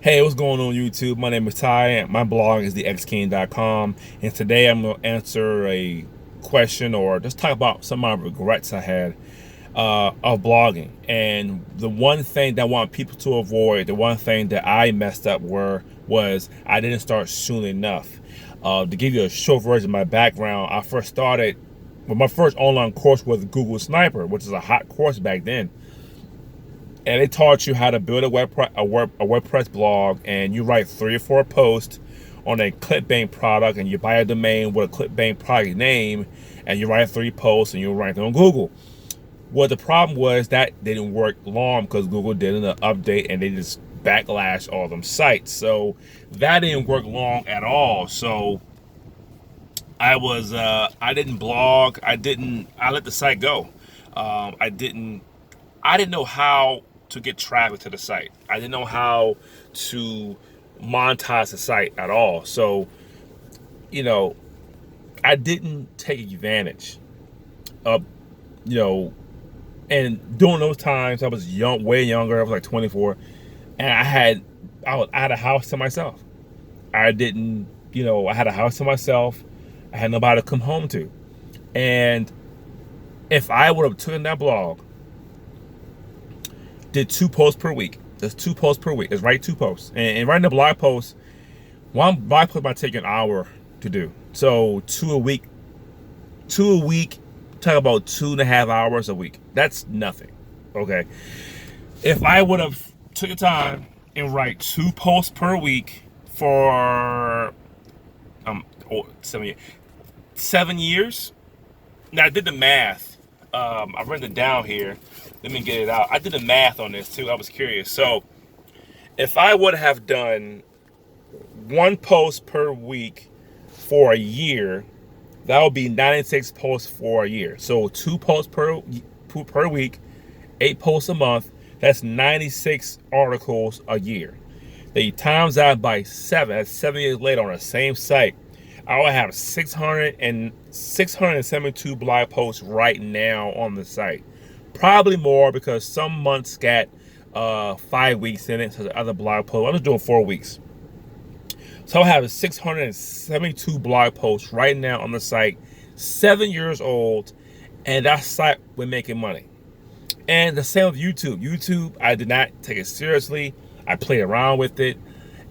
Hey, what's going on YouTube? My name is Ty and my blog is thexking.com, and today I'm going to answer a question or just talk about some of my regrets I had of blogging. And the one thing that I want people to avoid, the one thing that I messed up was I didn't start soon enough. To give you a short version of my background, I first started, well, my first online course was Google Sniper, which is a hot course back then. And it taught you how to build a WordPress blog, and you write 3 or 4 posts on a ClickBank product, and you buy a domain with a ClickBank product name, and you write 3 posts, and you rank them on Google. Well, the problem was that didn't work long because Google did an update, and they just backlashed all them sites. So that didn't work long at all. So I didn't blog. I let the site go. I didn't know how to get traffic to the site. I didn't know how to monetize the site at all. So, I didn't take advantage of, and during those times I was young, way younger. I was like 24, and I had a house to myself. I didn't, I had a house to myself. I had nobody to come home to. And if I would have taken that blog, did 2 posts per week. There's 2 posts per week. It's write 2 posts. And writing a blog post, one blog post might take an hour to do. So 2 a week, talk about 2.5 hours a week. That's nothing. Okay. If I would have took the time and write 2 posts per week for 7 years. Now I did the math. I've written it down here. Let me get it out. I did the math on this too. I was curious. So if I would have done 1 post per week for a year, that would be 96 posts for a year. So 2 posts per week, 8 posts a month. That's 96 articles a year. They times that by 7. That's 7 years later on the same site. I will have 672 blog posts right now on the site. Probably more because some months got 5 weeks in it. So the other blog posts, I'm just doing 4 weeks. So I have 672 blog posts right now on the site, 7 years old, and that site we're making money. And the same with YouTube. YouTube, I did not take it seriously. I played around with it.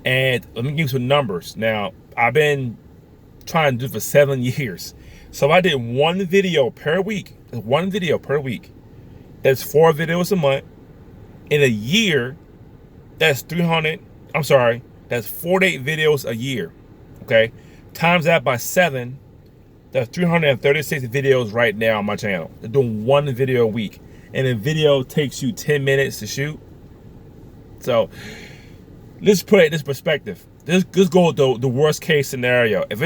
And let me give you some numbers. Now, I've been trying to do it for 7 years. So I did 1 video per week. 1 video per week. That's 4 videos a month. In a year, that's 48 videos a year. Okay? Times that by 7, that's 336 videos right now on my channel. They're doing 1 video a week. And a video takes you 10 minutes to shoot. So let's put it in this perspective. Let's go with the worst case scenario. If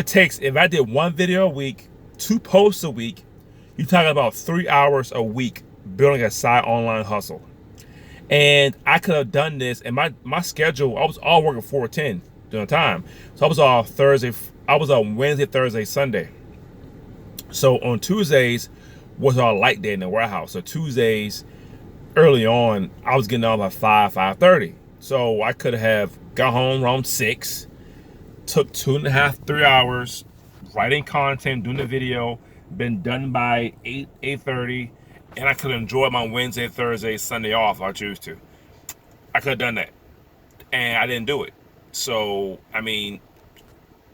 I did 1 video a week, 2 posts a week, you're talking about 3 hours a week building a side online hustle. And I could have done this, and my schedule, I was all working 4-10 during the time. So I was on Wednesday, Thursday, Sunday. So on Tuesdays was our light day in the warehouse. So Tuesdays, early on, I was getting on by 5:30. So I could have got home around 6, took 2.5, 3 hours, writing content, doing the video, been done by 8:30, and I could enjoy my Wednesday, Thursday, Sunday off if I choose to. I could have done that, and I didn't do it. So,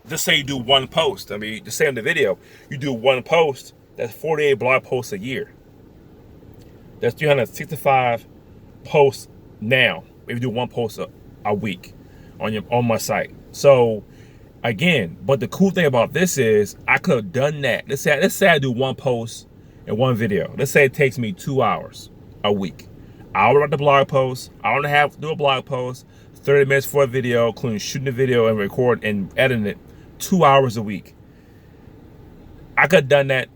just say you do 1 post. Just say in the video, you do 1 post, that's 48 blog posts a year. That's 365 posts now, if you do 1 post a week on my site. So again, but the cool thing about this is I could have done that. Let's say I do 1 post and 1 video. Let's say it takes me 2 hours a week. I'll write the blog post, hour and a half to do a blog post, 30 minutes for a video, including shooting the video and recording and editing it, 2 hours a week. I could have done that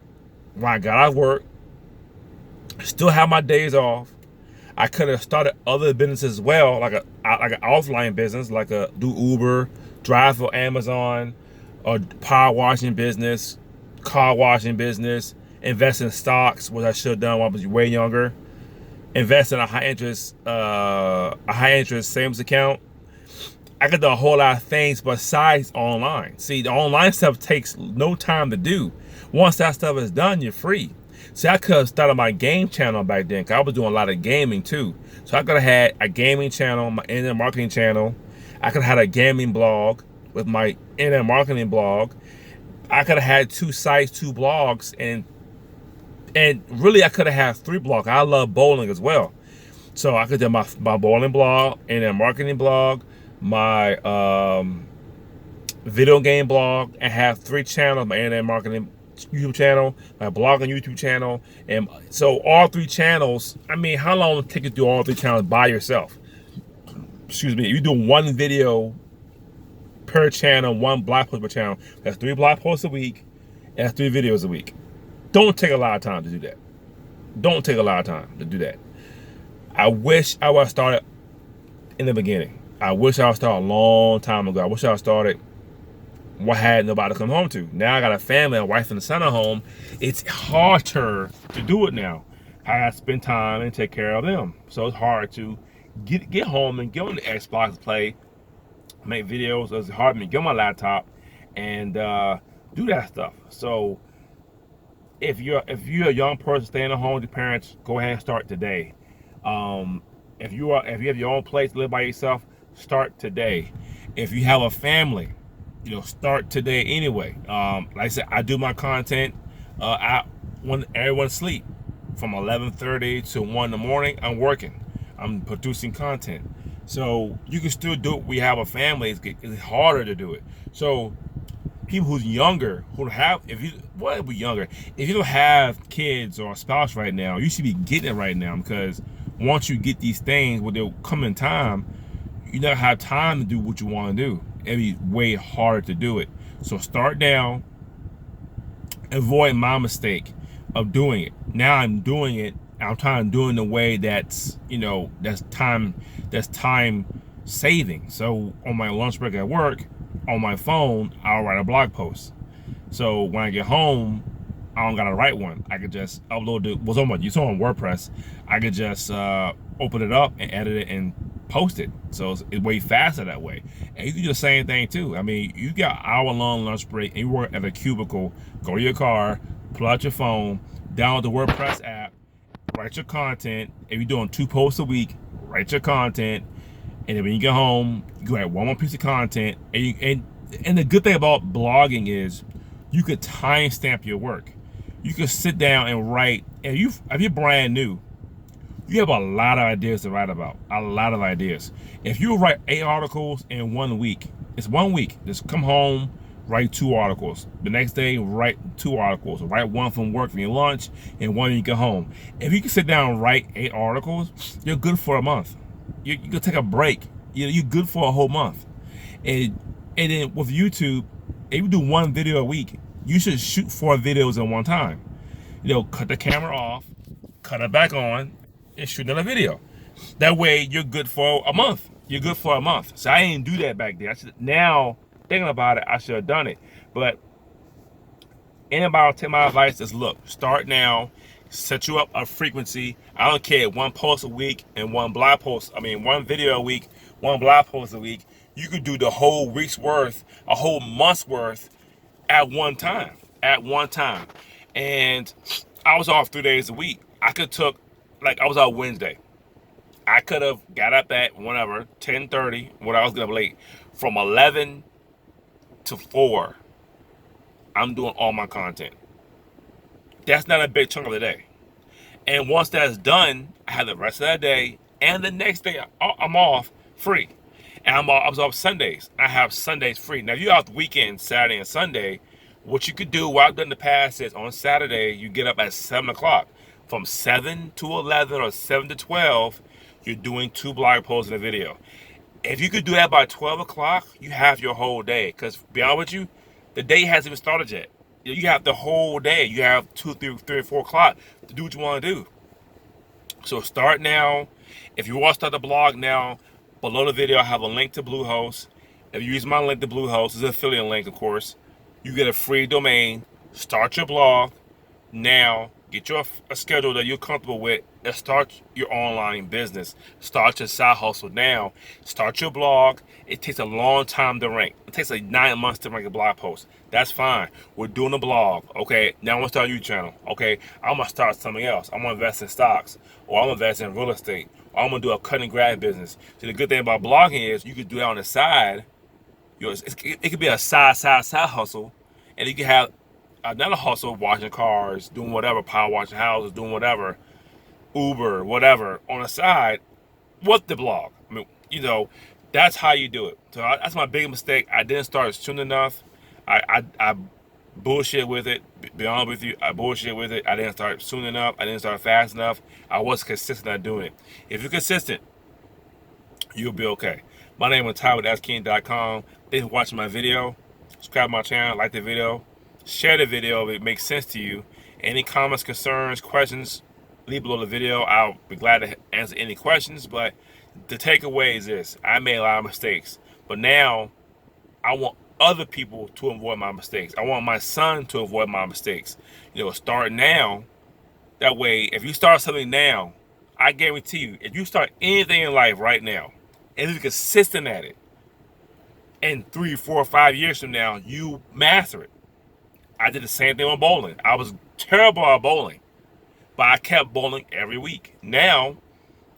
when I got out of work, still have my days off. I could have started other businesses as well, like an offline business, like do Uber, drive for Amazon, or power washing business, car washing business, invest in stocks, which I should have done when I was way younger. Invest in a high interest savings account. I could do a whole lot of things besides online. See, the online stuff takes no time to do. Once that stuff is done, you're free. See, I could have started my game channel back then, because I was doing a lot of gaming too. So I could have had a gaming channel, my internet marketing channel. I could have had a gaming blog with my internet marketing blog. I could have had 2 sites, 2 blogs, and really I could have had 3 blogs. I love bowling as well. So I could do my bowling blog, internet marketing blog, my video game blog, and have 3 channels: my internet marketing YouTube channel, my blog and YouTube channel. And so all 3 channels, I mean, how long would it take you to do all 3 channels by yourself? Excuse me. If you do 1 video per channel, 1 blog post per channel, that's 3 blog posts a week, and that's 3 videos a week. Don't take a lot of time to do that. Don't take a lot of time to do that. I wish I would have started in the beginning. I wish I would have started a long time ago. I wish I would have started when I had nobody to come home to. Now I got a family, a wife and a son at home. It's harder to do it now. I got to spend time and take care of them. So it's hard to get home and get on the Xbox to play, make videos. It's hard for me to get on my laptop and do that stuff. So if you're a young person staying at home with your parents, go ahead and start today. If you have your own place to live by yourself, start today. If you have a family, start today anyway. Like I said, I do my content when everyone's asleep. From 11:30 to 1 in the morning, I'm working. I'm producing content. So you can still do it. We have a family. It's harder to do it. So people who's younger, if you don't have kids or a spouse right now, you should be getting it right now, because once you get these things, there'll come in time, you don't have time to do what you want to do. It'll be way harder to do it. So start now. Avoid my mistake of doing it. Now I'm doing it. I'm trying to do it in a way that's time saving. So on my lunch break at work, on my phone, I'll write a blog post. So when I get home, I don't gotta write one. I could just upload it. You saw on WordPress. I could just open it up and edit it and post it. So it's way faster that way. And you can do the same thing too. I mean, you got hour-long lunch break and you work at a cubicle. Go to your car, pull out your phone, download the WordPress app, write your content. If you're doing 2 posts a week, write your content. And then when you get home, you write one more piece of content. And the good thing about blogging is you could timestamp your work. You could sit down and write. And if you're brand new, you have a lot of ideas to write about. A lot of ideas. If you write 8 articles in 1 week, it's 1 week. Just come home, write 2 articles. The next day, write 2 articles. Write 1 from work for your lunch, and 1 when you get home. If you can sit down and write 8 articles, you're good for a month. You can take a break. You're good for a whole month. And then with YouTube, if you do 1 video a week, you should shoot 4 videos at one time. Cut the camera off, cut it back on, and shoot another video. That way, you're good for a month. You're good for a month. So I didn't do that back then. Now, thinking about it, I should have done it. But anybody take my advice is, look, start now. Set you up a frequency. I don't care, 1 post a week and 1 video a week, 1 blog post a week. You could do the whole week's worth, a whole month's worth at one time. And I was off 3 days a week. I was out Wednesday. I could have got up at 10:30, when I was getting up late. From 11 to 4, I'm doing all my content. That's not a big chunk of the day. And once that's done, I have the rest of that day, and the next day I'm off free. And I was off Sundays. I have Sundays free. Now, if you're off the weekend, Saturday and Sunday, what you could do, what I've done in the past is, on Saturday, you get up at 7 o'clock. From 7 to 11 or 7 to 12, you're doing 2 blog posts and a video. If you could do that by 12 o'clock, you have your whole day. Because, to be honest with you, the day hasn't even started yet. You have the whole day. You have 2, 3, 4 o'clock to do what you want to do. So start now. If you want to start the blog now, below the video I have a link to Bluehost. If you use my link to Bluehost, it's an affiliate link, of course. You get a free domain. Start your blog now. Get your a schedule that you're comfortable with and start your online business. Start your side hustle now. Start your blog. It takes a long time to rank. It takes like 9 months to rank a blog post. That's fine. We're doing a blog. Okay, now I'm gonna start a YouTube channel. Okay, I'm gonna start something else. I'm gonna invest in stocks, or I'm gonna invest in real estate, or I'm gonna do a cut and grab business. So the good thing about blogging is you can do that on the side. It could be a side hustle, and you can have another hustle, washing cars, doing whatever, power washing houses, doing whatever, Uber, whatever, on the side with the blog. I mean, that's how you do it. So that's my big mistake. I didn't start soon enough. I bullshit with it. Be honest with you, I bullshit with it. I didn't start soon enough. I didn't start fast enough. I was consistent at doing it. If you're consistent, you'll be okay. My name is Ty with AskKeen.com. Thanks for watching my video. Subscribe to my channel, like the video, share the video if it makes sense to you. Any comments, concerns, questions, leave below the video. I'll be glad to answer any questions. But the takeaway is this: I made a lot of mistakes, but now I want other people to avoid my mistakes. I want my son to avoid my mistakes. Start now. That way, if you start something now, I guarantee you, if you start anything in life right now, and you're consistent at it, and 3, 4, 5 years from now, you master it. I did the same thing on bowling. I was terrible at bowling, but I kept bowling every week. Now,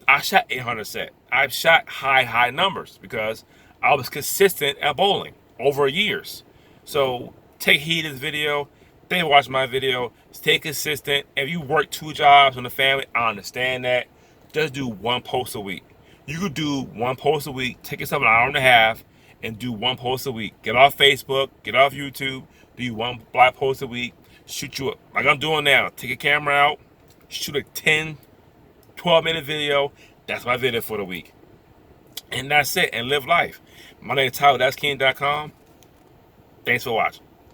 I shot 800 set. I've shot high numbers because I was consistent at bowling over years. So take heed of this video. Thank you for watching my video. Stay consistent. If you work 2 jobs on the family, I understand that. Just do 1 post a week. You could do 1 post a week. Take yourself an hour and a half and do 1 post a week. Get off Facebook. Get off YouTube. Do 1 blog post a week. Shoot you up like I'm doing now. Take a camera out. Shoot a 10, 12-minute video. That's my video for the week. And that's it. And live life. My name is Ty with AskKeen.com. Thanks for watching.